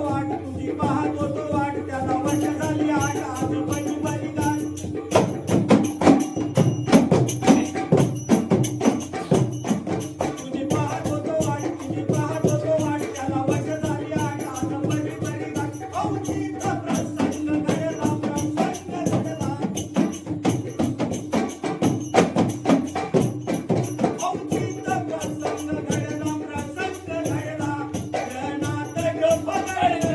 वाट तुझी पाहतो तो वाट त्याला वर्ष झाली आठ आज पहिली बारी गाठ तुझी पाहतो तो वाट त्याला वर्ष झाली आठ आज पहिली बारी गाठ अवचित प्रसंग घडला अवचित प्रसंग घडला क्षणात ग पकडले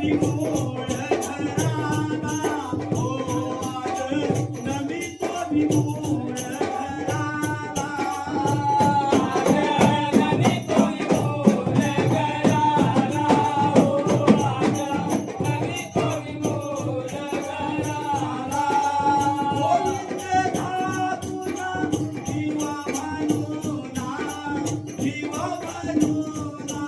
विमोळ घराला हो आज नमितो विमोळ घराला नमितो विमोळ घराला हो आज नमितो विमोळ घराला गोविंद धातुना जीवा म्हणूना जीवा म्हणूना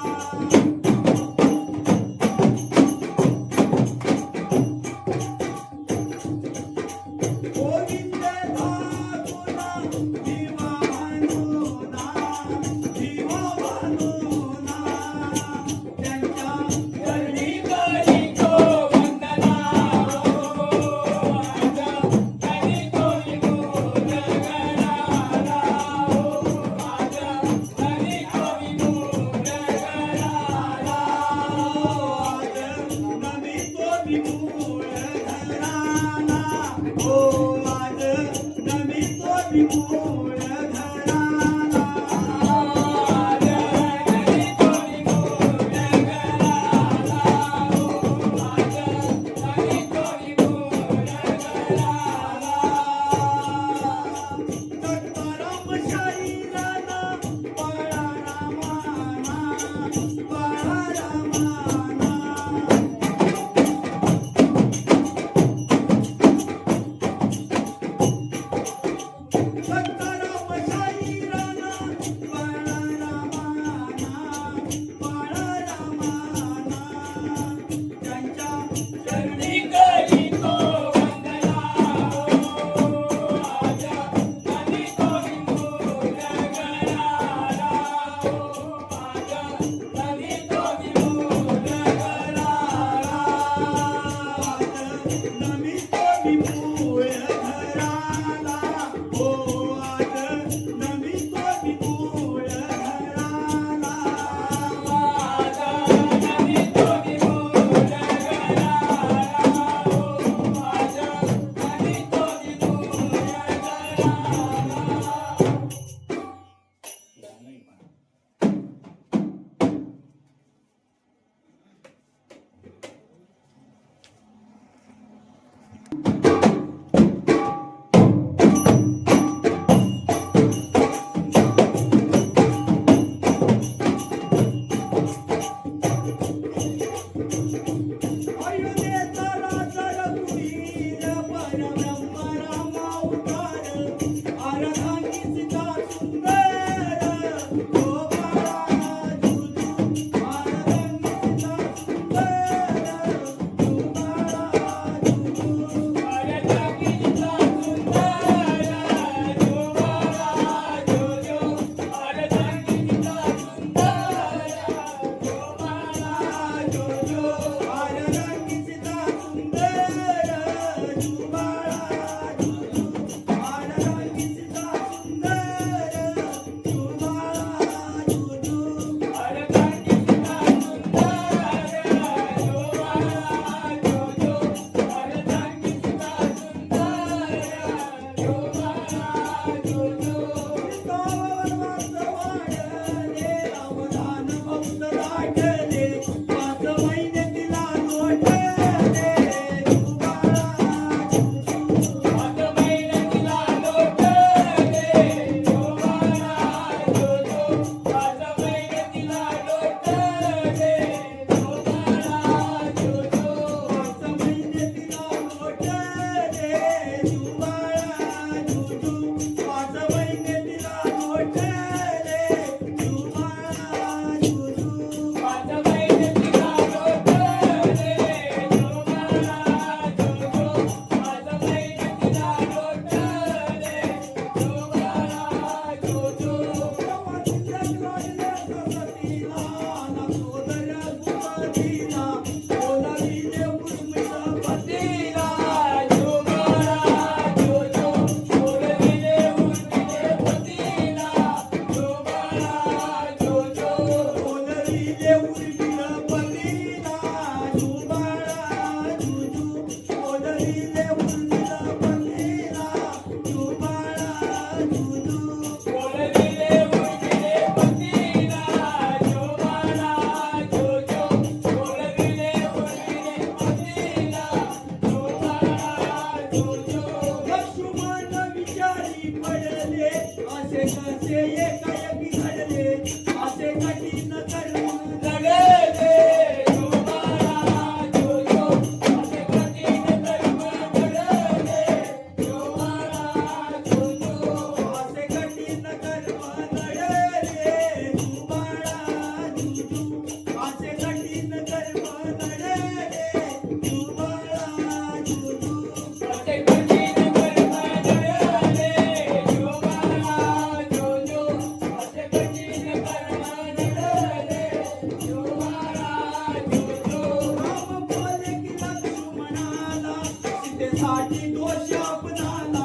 गोविंद धातुना जीवा म्हणूना जीवा म्हणूना त्यांच्या चरणी करीतो वंदना हो आज नमितो विमोळ घराला हो आज नमितो विमोळ घराला आज नमितो विमोळ घराला हो आज नमितो विमोळ घराला दत्ताराम शरीराला बाळा रामाना बाळा रामाना दत्ताराम शरीराला बाळा रामाना बाळा रामाना त्यांच्या चरणी करीतो वंदना हो आज नमितो विमोळ घराला हो आज नमितो विमोळ घराला नमितो विमोळ घराला हो आज नमितो विमोळ घराला आज नमितो विमोळ घराला हो आज नमितो विमोळ घराला अयोध्येचा राजा रघुवीर परब्रह्म रामा अवतार अर्धांगी सीता सुंदर हो बाळा जुजू अर्धांगी सीता सुंदर हो बाळा जुजू अर्धांगीचा सुंदर जोबाळा जोजो अर्धांगीचा सुंदर जोबाळा जोजो अर्धांगी सीता सुंदर जुबाळा जुजू अर्धांगी सीता सुंदर जुबाळा जुजू अर्धांगीचा सुंदर जोबाळा जोजो अर्धांगीचा सुंदर जोबाळा जोजो वाढले अवधान भक्त दाटले पाच साठी दोष आपणाला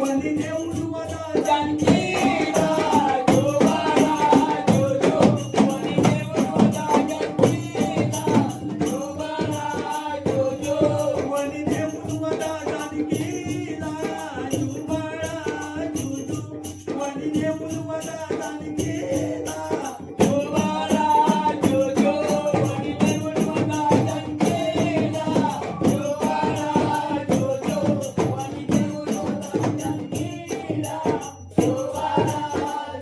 वनी नेऊन वना जानकीला जो बाळा जो जो वनी नेऊन वना जानकीला जो बाळा जो जो वनी नेऊन वना जानकीला जुबाळा जुजू वनी नेऊन वना जानकीला जो बाळा जो जो वनी नेऊन वना जानकीला जो बाळा जो जो वनी नेऊन वना जानकीला जो बाळा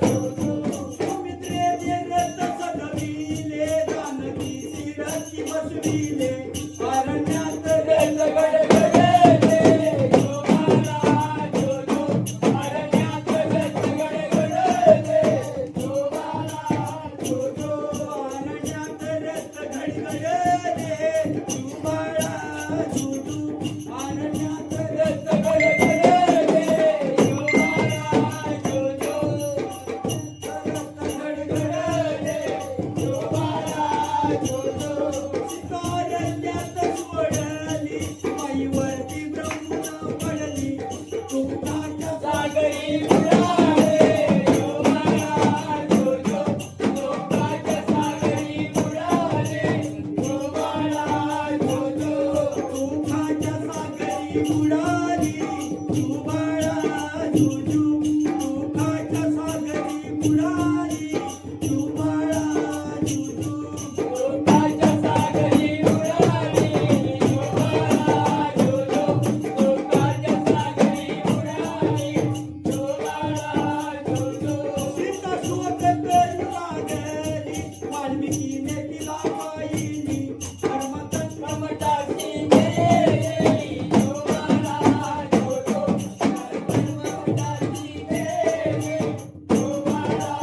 जो जो सुमित्रे रथ सजविले जानकी शिरसी बसविले अरण्यात रथ गडगडले जो बाळा जो जो अरण्यात रथ गडगडले जो बाळा जो जो अरण्यात रथ घडघडले जुबाळा जुजू अरण्यात रथ गडगडले जो बाळा जो जो रथ गडगडले जो बाळा जो जो शिकारण्यात सोडली माईवरती ब्रह्मना पडली तुमच्या सागरी बुडाले जो बाळा जो जो लोकांच्या सागरी बुडाले जो बाळा जो जो तुमच्या सागरी बुडाली जुबाळा जुजू तुमच्या सागरी बुडाली जुबाळा जुजू लोकांच्या सागरी बुडाली जो बाळा जो जो लोकांच्या सागरी बुडाली जो बाळा जो जो सीता शोध करू लागली वाल्मिकीने तिला पाहिली धर्मतत्व मटाची गेली जो बाळा जो जो मटाची गेली जो बाळा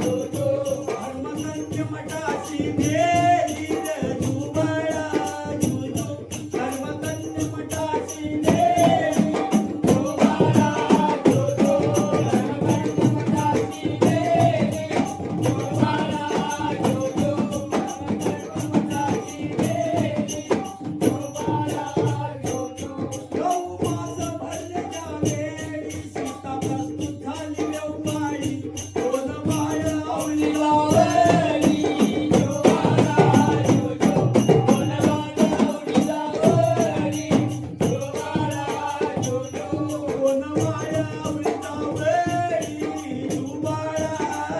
जो जो धर्मतत्व मठाशी गेली रे जुबाळा जुजू धर्मतत्व मठाशी गेली जो बाळा जो जो मटाची गेली जो बाळा जो जो मटाची गेली जो बाळा जो जो 9 मास भरल्या वेळी सीता प्रस्तुत झाली व्यवहारी दोन बाळ आवली लावली जो बाळा जो जो कोण लावली लावली जो बाळा जो जो दोन बाळ आवली जावळी जुबाळा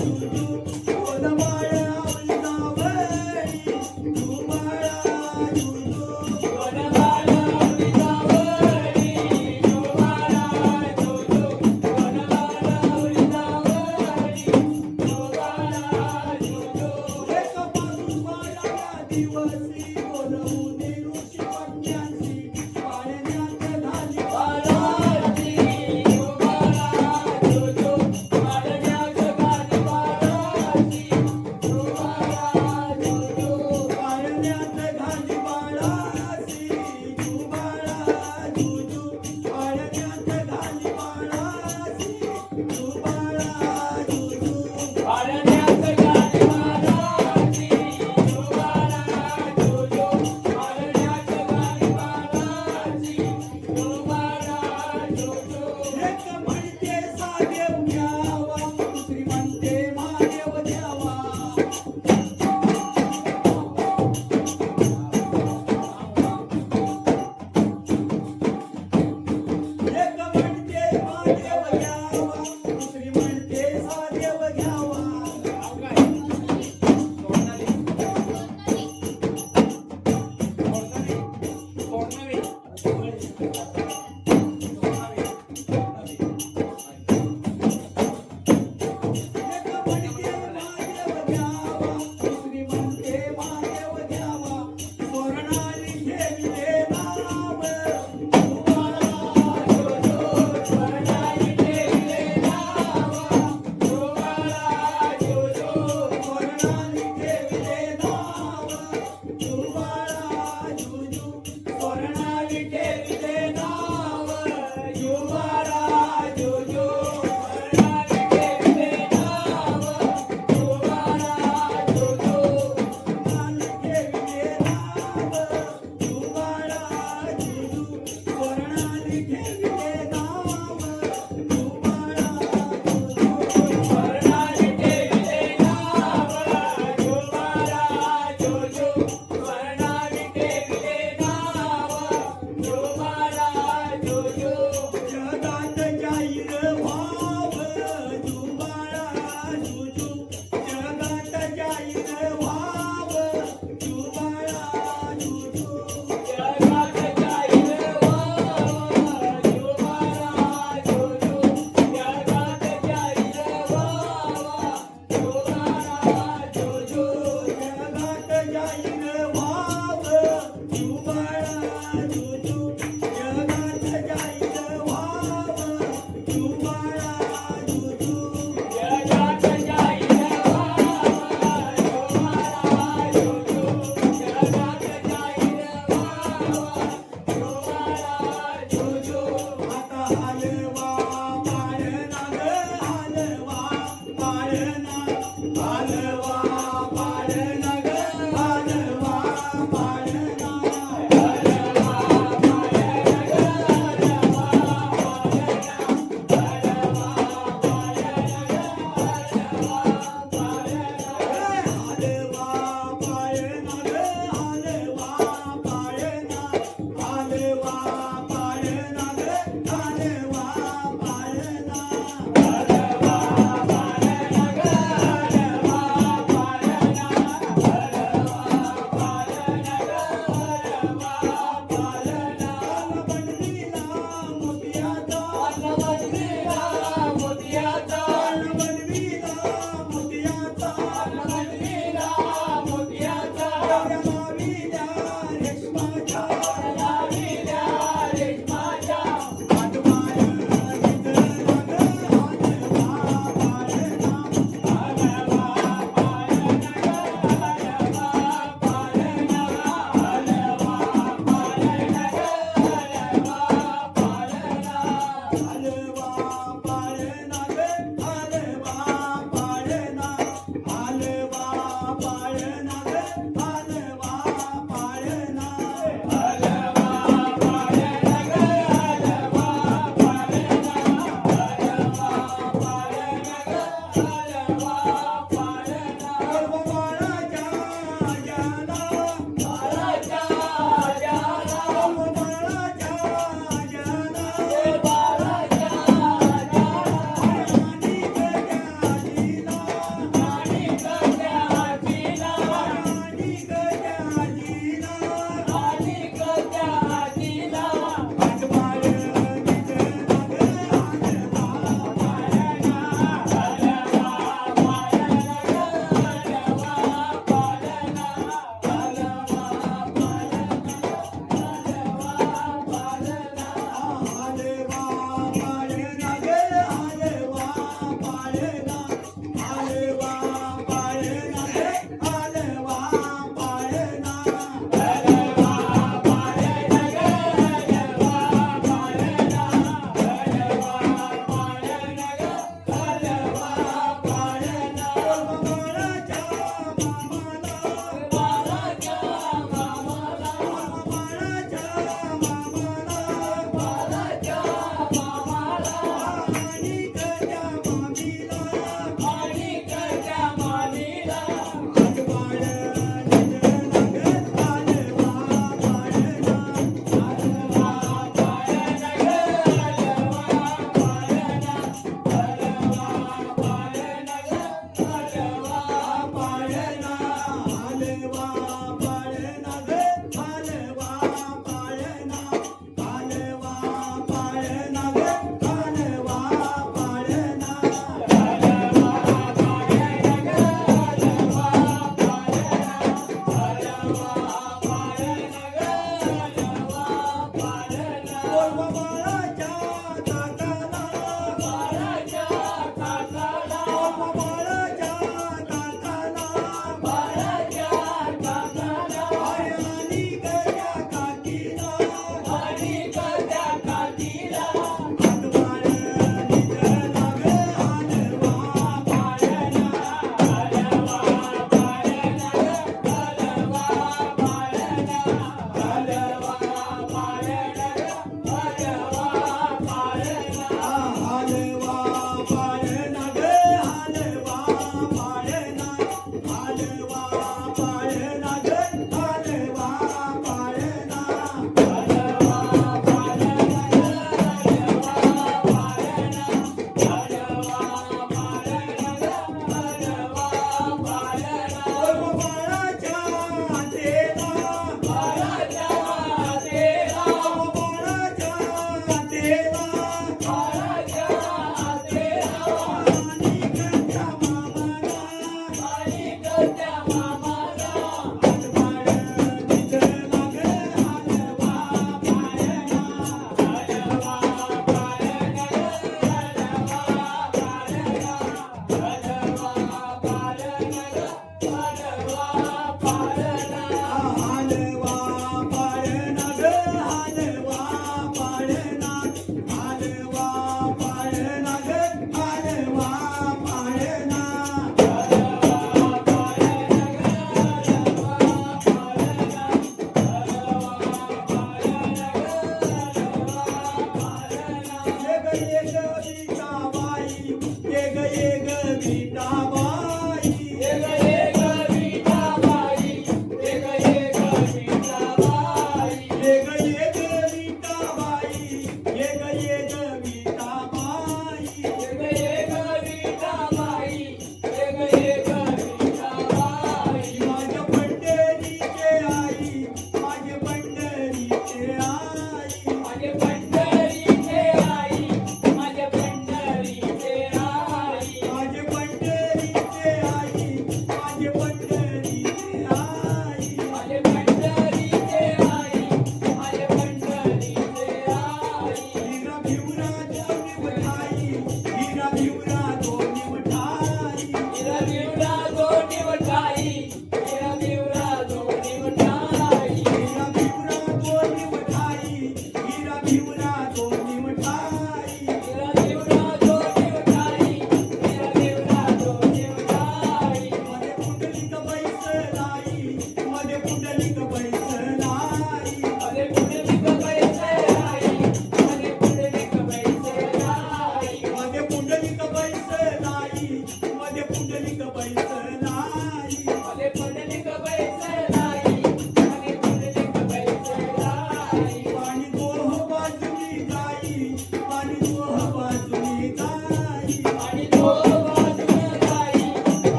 जुजू दोन बाळ आवली जावळी जुबाळा जुजू कोण लावली लावली जो बाळा जो जो कोण लावली लावली जो बाळा जो जो एका पासून बाळाला दिवसी बोलवून ऋषी पत्न्यांशी पाळण्यात झाली बाळाची जो बाळा जो जो पाळण्यात घाली बाळाची जो बाळा जो जो पाळण्यात घाली